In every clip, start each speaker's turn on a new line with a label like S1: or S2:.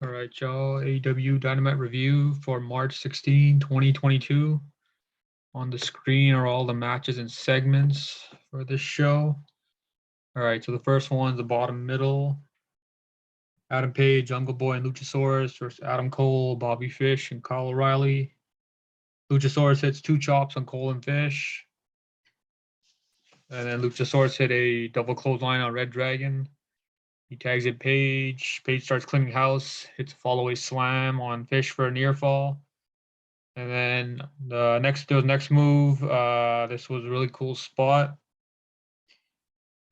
S1: All right, y'all. AEW Dynamite review for March 16, 2022. On the screen are all the matches and segments for this show. All right, so the first one's the bottom middle. Adam Page, Jungle Boy, and Luchasaurus versus Adam Cole, Bobby Fish, and Kyle O'Reilly. Luchasaurus hits 2 chops on Cole and Fish. And then Luchasaurus hit a double clothesline on Red Dragon. He tags in Page. Page starts cleaning house, hits a follow-away slam on Fish for a near fall. And then the next move. This was a really cool spot.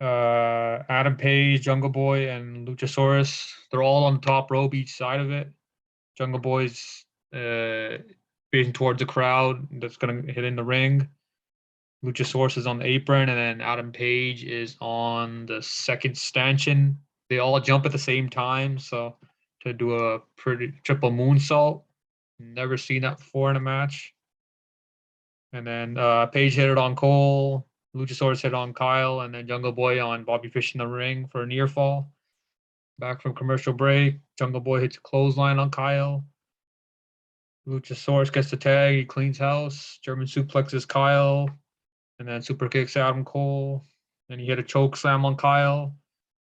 S1: Adam Page, Jungle Boy, and Luchasaurus. They're all on the top rope, each side of it. Jungle Boy's facing towards the crowd that's gonna hit in the ring. Luchasaurus is on the apron, and then Adam Page is on the second stanchion. They all jump at the same time, so to do a pretty triple moonsault. Never seen that before in a match. And then Page hit it on Cole, Luchasaurus hit on Kyle, and then Jungle Boy on Bobby Fish in the ring for a near fall. Back from commercial break, Jungle Boy hits a clothesline on Kyle. Luchasaurus gets the tag, he cleans house, German suplexes Kyle, and then super kicks Adam Cole. And he hit a choke slam on Kyle,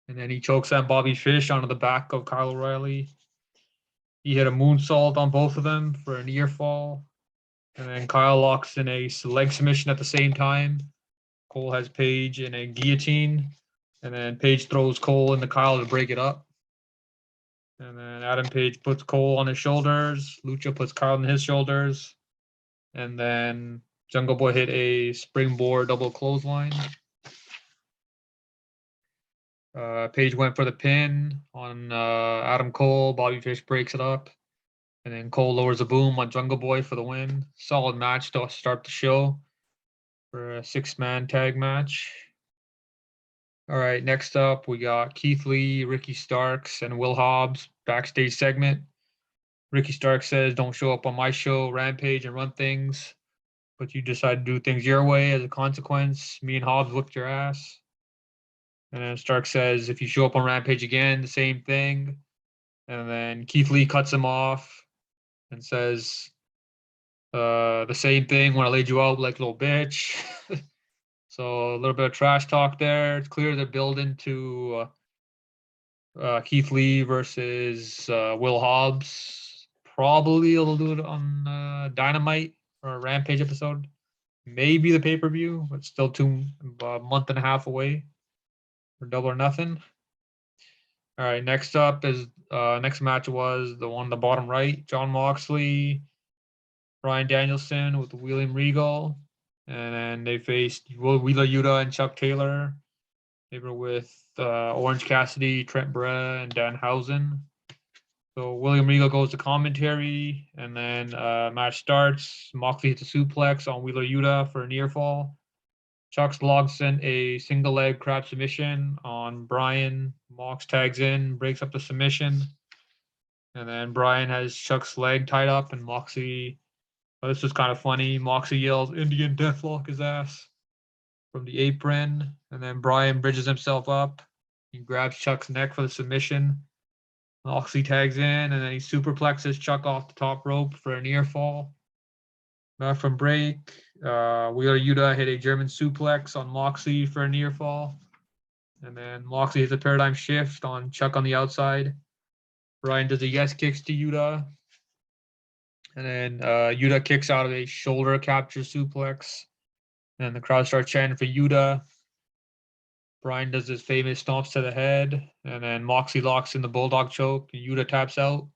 S1: and then he chokeslammed Bobby Fish onto the back of Kyle O'Reilly. He hit a moonsault on both of them for a near fall. And then Kyle locks in a leg submission at the same time. Cole has Page in a guillotine. And then Page throws Cole into Kyle to break it up. And then Adam Page puts Cole on his shoulders. Lucha puts Kyle on his shoulders. And then Jungle Boy hit a springboard double clothesline. Page went for the pin on Adam Cole. Bobby Fish breaks it up. And then Cole lowers a boom on Jungle Boy for the win. Solid match to start the show for a 6-man tag match. All right, next up, we got Keith Lee, Ricky Starks, and Will Hobbs backstage segment. Ricky Starks says, "Don't show up on my show, Rampage, and run things, but you decide to do things your way. As a consequence, me and Hobbs whipped your ass." And then Stark says, "If you show up on Rampage again, the same thing." And then Keith Lee cuts him off and says, "The same thing when I laid you out like a little bitch." So a little bit of trash talk there. It's clear they're building to Keith Lee versus Will Hobbs. Probably they'll do it on Dynamite or a Rampage episode. Maybe the pay-per-view, but still a month and a half away for Double or Nothing. All right, next up is next match was the one on the bottom right. Jon Moxley, Bryan Danielson with William Regal. And then they faced Wheeler Yuta and Chuck Taylor. They were with Orange Cassidy, Trent Beretta, and Danhausen. So William Regal goes to commentary, and then match starts. Moxley hits a suplex on Wheeler Yuta for a near fall. Chuck logs in a single leg crab submission on Bryan. Mox tags in, breaks up the submission. And then Bryan has Chuck's leg tied up, and Moxley, this was kind of funny. Moxley yells, "Indian Deathlock his ass," from the apron. And then Bryan bridges himself up. He grabs Chuck's neck for the submission. Moxley tags in, and then he superplexes Chuck off the top rope for a near fall. Back from break, Wheeler Yuta hit a German suplex on Moxley for a near fall. And then Moxley hits a paradigm shift on Chuck on the outside. Bryan does a yes kicks to Yuta. And then Yuta kicks out of a shoulder capture suplex. And the crowd starts chanting for Yuta. Bryan does his famous stomps to the head. And then Moxley locks in the Bulldog choke. And Yuta taps out.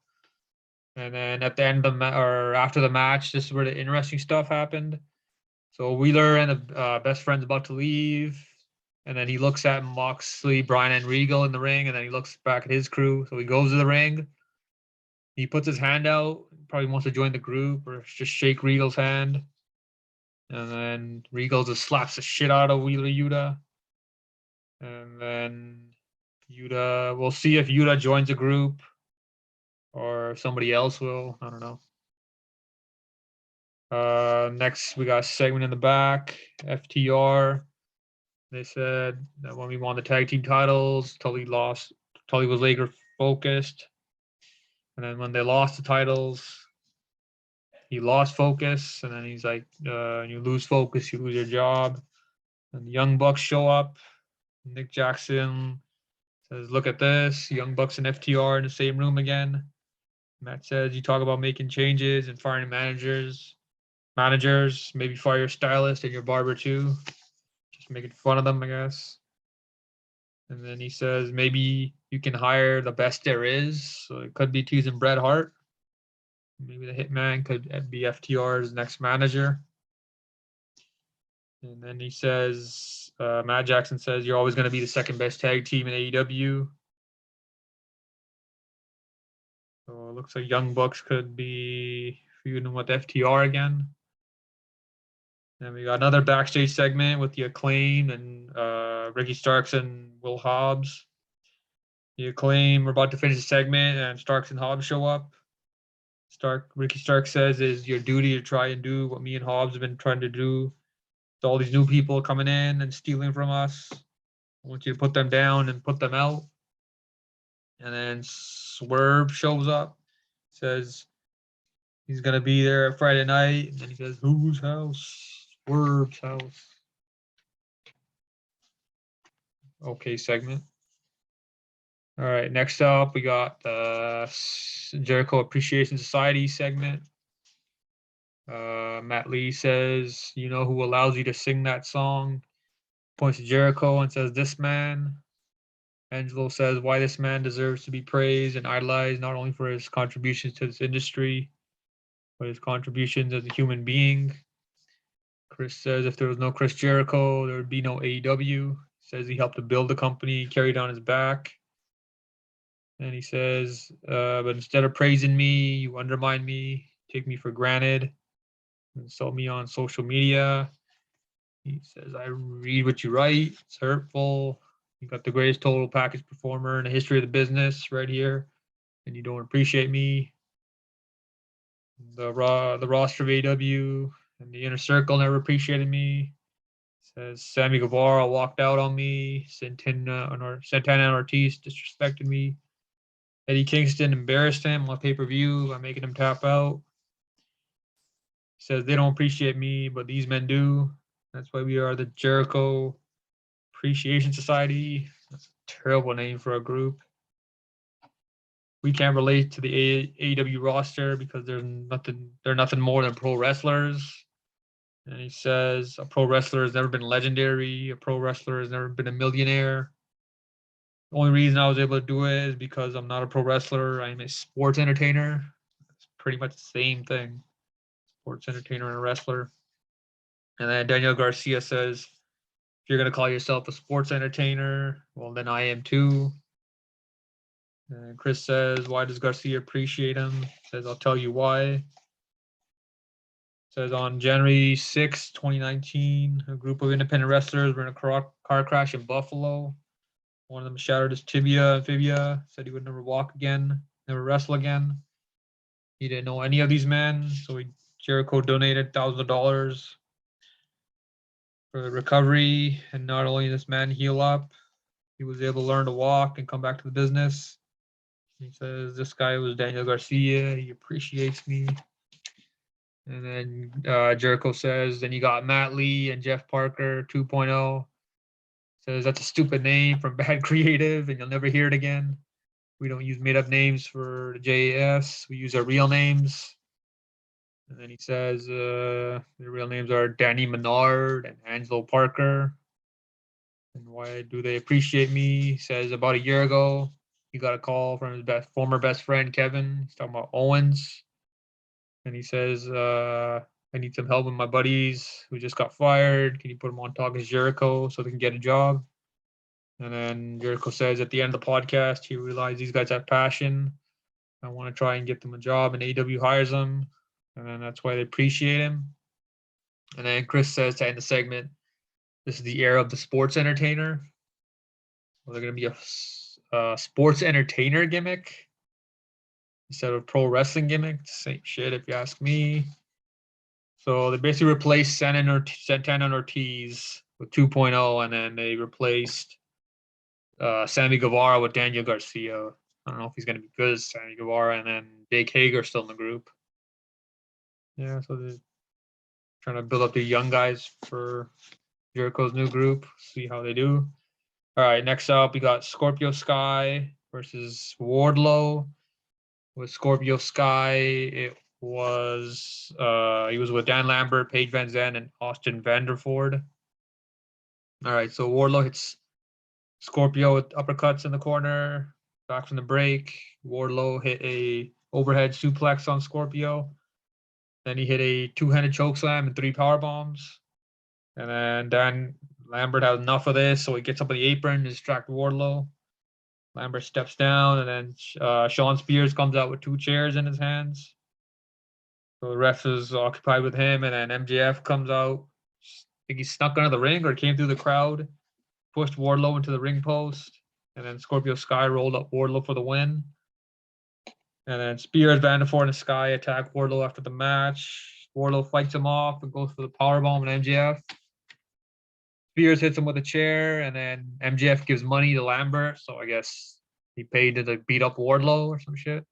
S1: And then at the end of the or after the match, this is where the interesting stuff happened. So Wheeler and the best friend's about to leave. And then he looks at Moxley, Bryan, and Regal in the ring. And then he looks back at his crew. So he goes to the ring. He puts his hand out. Probably wants to join the group or just shake Regal's hand. And then Regal just slaps the shit out of Wheeler Yuta. And then we'll see if Yuta joins the group or somebody else will. I don't know. Next, we got a segment in the back. FTR. They said that when we won the tag team titles, Tully was Laker focused. And then when they lost the titles, he lost focus. And then he's like, you lose focus, you lose your job. And the Young Bucks show up. Nick Jackson says, look at this. Young Bucks and FTR in the same room again. Matt says, you talk about making changes and firing managers, maybe fire your stylist and your barber too. Just making fun of them, I guess. And then he says, maybe you can hire the best there is. So it could be teasing Bret Hart. Maybe the Hitman could be FTR's next manager. And then he says, Matt Jackson says, you're always going to be the second best tag team in AEW. So it looks like Young Bucks could be feuding with FTR again. And we got another backstage segment with the Acclaim and Ricky Starks and Will Hobbs. The Acclaim are about to finish the segment, and Starks and Hobbs show up. Ricky Starks says, it's your duty to try and do what me and Hobbs have been trying to do. So all these new people coming in and stealing from us. I want you to put them down and put them out. And then Swerve shows up, says he's going to be there Friday night. And then he says, whose house? Swerve's house. Okay, segment. All right, next up, we got the Jericho Appreciation Society segment. Matt Lee says, you know who allows you to sing that song? Points to Jericho and says, this man. Angelo says, why this man deserves to be praised and idolized, not only for his contributions to this industry, but his contributions as a human being. Chris says, if there was no Chris Jericho, there would be no AEW. Says he helped to build the company, carried on his back. And he says, but instead of praising me, you undermine me, take me for granted, insult me on social media. He says, I read what you write. It's hurtful. You got the greatest total package performer in the history of the business right here, and you don't appreciate me. The roster of AEW and the inner circle never appreciated me. Says Sammy Guevara walked out on me. Santana and Ortiz disrespected me. Eddie Kingston embarrassed him on pay-per-view by making him tap out. He says they don't appreciate me, but these men do. That's why we are the Jericho Appreciation Society. That's a terrible name for a group. We can't relate to the AEW roster because they're nothing more than pro wrestlers. And he says a pro wrestler has never been legendary. A pro wrestler has never been a millionaire. The only reason I was able to do it is because I'm not a pro wrestler. I'm a sports entertainer. It's pretty much the same thing. Sports entertainer and a wrestler. And then Daniel Garcia says, if you're going to call yourself a sports entertainer, well, then I am too. And Chris says, why does Garcia appreciate him? Says, I'll tell you why. Says on January 6, 2019, a group of independent wrestlers were in a car crash in Buffalo. One of them shattered his tibia and fibia, said he would never walk again, never wrestle again. He didn't know any of these men, so Jericho donated thousands of dollars for the recovery, and not only this man heal up, he was able to learn to walk and come back to the business. He says, this guy was Daniel Garcia. He appreciates me. And then Jericho says, then you got Matt Lee and Jeff Parker 2.0. Says, that's a stupid name from Bad Creative, and you'll never hear it again. We don't use made-up names for the JAS. We use our real names. And then he says, their real names are Danny Menard and Angelo Parker. And why do they appreciate me? He says, about a year ago, he got a call from his former best friend, Kevin. He's talking about Owens. And he says, I need some help with my buddies who just got fired. Can you put them on Talk as Jericho so they can get a job? And then Jericho says at the end of the podcast, he realized these guys have passion. I want to try and get them a job, and AEW hires them. And then that's why they appreciate him. And then Chris says to end the segment, this is the era of the sports entertainer. Well, they're going to be a sports entertainer gimmick instead of pro wrestling gimmick. Same shit, if you ask me. So they basically replaced Santana and Ortiz with 2.0, and then they replaced Sammy Guevara with Daniel Garcia. I don't know if he's going to be good as Sammy Guevara, and then Jake Hager still in the group. Yeah, so they're trying to build up the young guys for Jericho's new group. See how they do. All right, next up we got Scorpio Sky versus Wardlow. With Scorpio Sky, it was he was with Dan Lambert, Paige Van Zandt, and Austin Vanderford. All right, so Wardlow hits Scorpio with uppercuts in the corner. Back from the break, Wardlow hit a overhead suplex on Scorpio. Then he hit a two-handed chokeslam and 3 power bombs. And then Dan Lambert had enough of this, so he gets up on the apron to distract Wardlow. Lambert steps down, and then Sean Spears comes out with 2 chairs in his hands. So the ref is occupied with him, and then MJF comes out. I think he snuck under the ring or came through the crowd, pushed Wardlow into the ring post, and then Scorpio Sky rolled up Wardlow for the win. And then Spears, Vanderford, and Sky attack Wardlow after the match. Wardlow fights him off and goes for the powerbomb and MJF. Spears hits him with a chair, and then MJF gives money to Lambert, so I guess he paid to beat up Wardlow or some shit.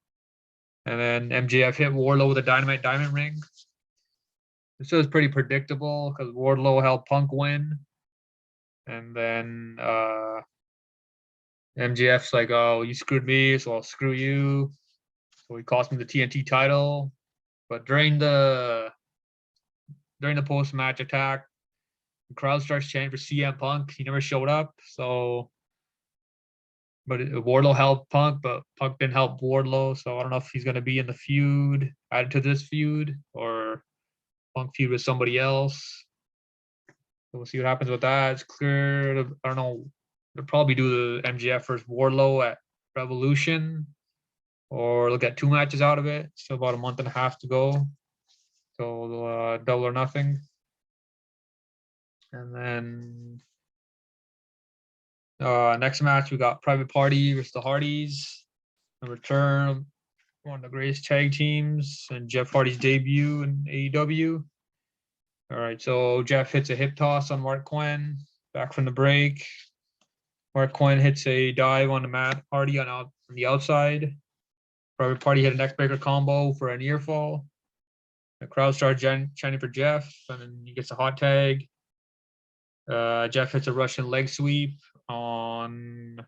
S1: And then MJF hit Wardlow with a Dynamite Diamond Ring. This was pretty predictable because Wardlow helped Punk win. And then MJF's like, oh, you screwed me, so I'll screw you. So he cost me the TNT title. But during the post-match attack, the crowd starts chanting for CM Punk. He never showed up. So, but Wardlow helped Punk, but Punk didn't help Wardlow. So I don't know if he's going to be in the feud, added to this feud, or Punk feud with somebody else. So we'll see what happens with that. It's clear. I don't know. They'll probably do the MJF versus Wardlow at Revolution, or they'll get 2 matches out of it. Still about a month and a half to go. So Double or Nothing. And then next match, we got Private Party versus the Hardys. A return, one of the greatest tag teams, and Jeff Hardy's debut in AEW. All right, so Jeff hits a hip toss on Mark Quinn. Back from the break, Mark Quinn hits a dive on the Matt Hardy on the outside. Private Party hit a neckbreaker combo for a near fall. The crowd starts chanting for Jeff, and then he gets a hot tag. Jeff hits a Russian leg sweep on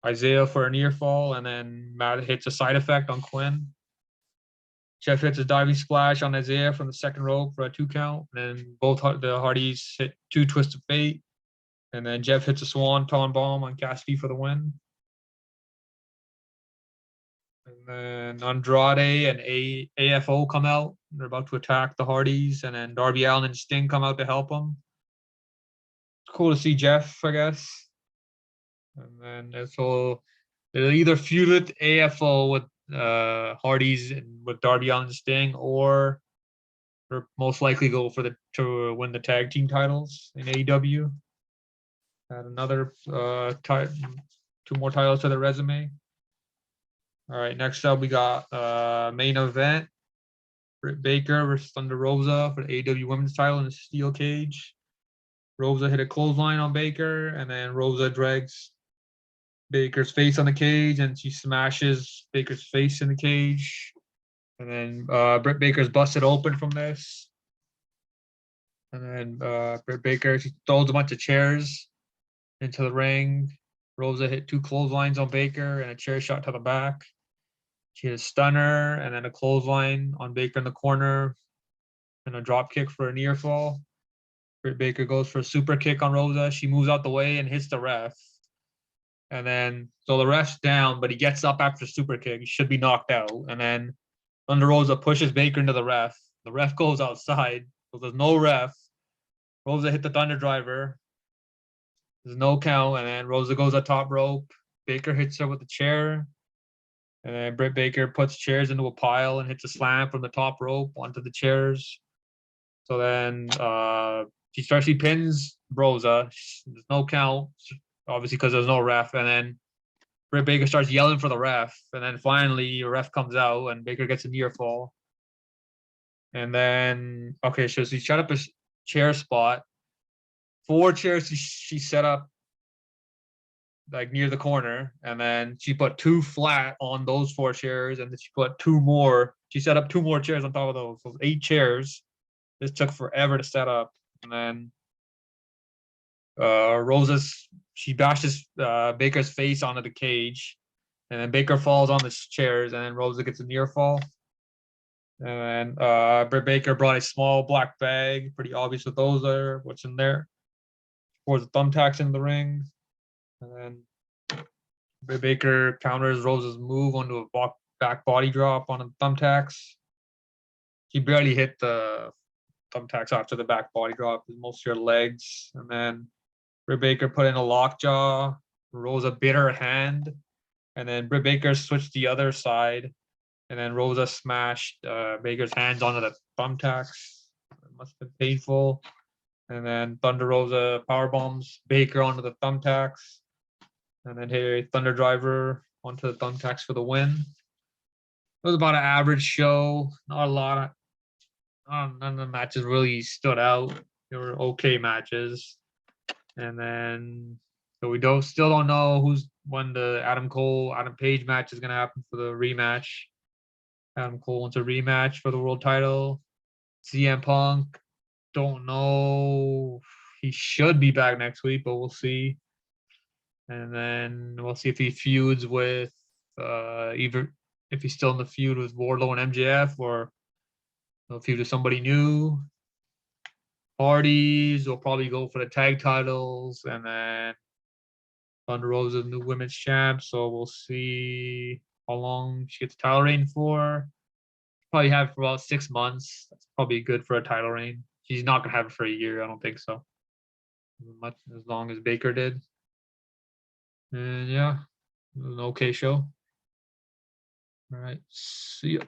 S1: Isaiah for a near fall, and then Matt hits a side effect on Quinn. Jeff hits a diving splash on Isaiah from the second rope for a 2 count, and then both the Hardys hit 2 twists of fate, and then Jeff hits a swanton bomb on Cassidy for the win. And then Andrade and AFO come out. They're about to attack the Hardys, and then Darby Allin and Sting come out to help them. It's cool to see Jeff, I guess. And then so they'll either feud with AFO with Hardys and with Darby Allin and Sting, or they're most likely go for to win the tag team titles in AEW. Add another 2 more titles to the resume. All right, next up we got main event. Britt Baker versus Thunder Rosa for the AEW Women's title in a steel cage. Rosa hit a clothesline on Baker, and then Rosa drags Baker's face on the cage, and she smashes Baker's face in the cage. And then Britt Baker's busted open from this. And then Britt Baker, she throws a bunch of chairs into the ring. Rosa hit 2 clotheslines on Baker and a chair shot to the back. She hit a stunner and then a clothesline on Baker in the corner and a drop kick for a near fall. Britt Baker goes for a super kick on Rosa. She moves out the way and hits the ref. And then, so the ref's down, but he gets up after the super kick. He should be knocked out. And then Thunder Rosa pushes Baker into the ref. The ref goes outside. So there's no ref. Rosa hit the Thunder Driver. There's no count. And then Rosa goes at top rope. Baker hits her with the chair. And then Britt Baker puts chairs into a pile and hits a slam from the top rope onto the chairs. So then she pins Rosa. There's no count, obviously, because there's no ref. And then Britt Baker starts yelling for the ref. And then finally, a ref comes out and Baker gets a near fall. And then, okay, so she set up a chair spot. 4 chairs she set up like near the corner, and then she put 2 flat on those 4 chairs, and then she put 2 more. She set up 2 more chairs on top of those. So 8 chairs. This took forever to set up, and then she bashes Baker's face onto the cage, and then Baker falls on the chairs, and then Rosa gets a near fall. And then Britt Baker brought a small black bag, pretty obvious what those are, what's in there. Pours the thumbtacks in the ring, and then Britt Baker counters Rosa's move onto a back body drop on the thumbtacks. She barely hit the thumbtacks after the back body drop, most of your legs, and then Britt Baker put in a lockjaw. Rosa bit her hand, and then Britt Baker switched the other side, and then Rosa smashed Baker's hands onto the thumbtacks. It must have been painful. And then Thunder Rosa power bombs Baker onto the thumbtacks, and then hit a Thunder Driver onto the thumbtacks for the win. It was about an average show. Not a lot of none of the matches really stood out. They were okay matches. And then so we still don't know when the Adam Page match is gonna happen for the rematch. Adam Cole wants a rematch for the world title. CM Punk, don't know. He should be back next week, but we'll see. And then we'll see if he feuds with either if he's still in the feud with Wardlow and MJF, or he'll feud with somebody new. Parties will probably go for the tag titles, and then Thunder Rosa, the new women's champ. So we'll see how long she gets a title reign for. Probably have it for about 6 months. That's probably good for a title reign. She's not gonna have it for a year. I don't think so. Much as long as Baker did. And yeah, it was an okay show. All right, see ya.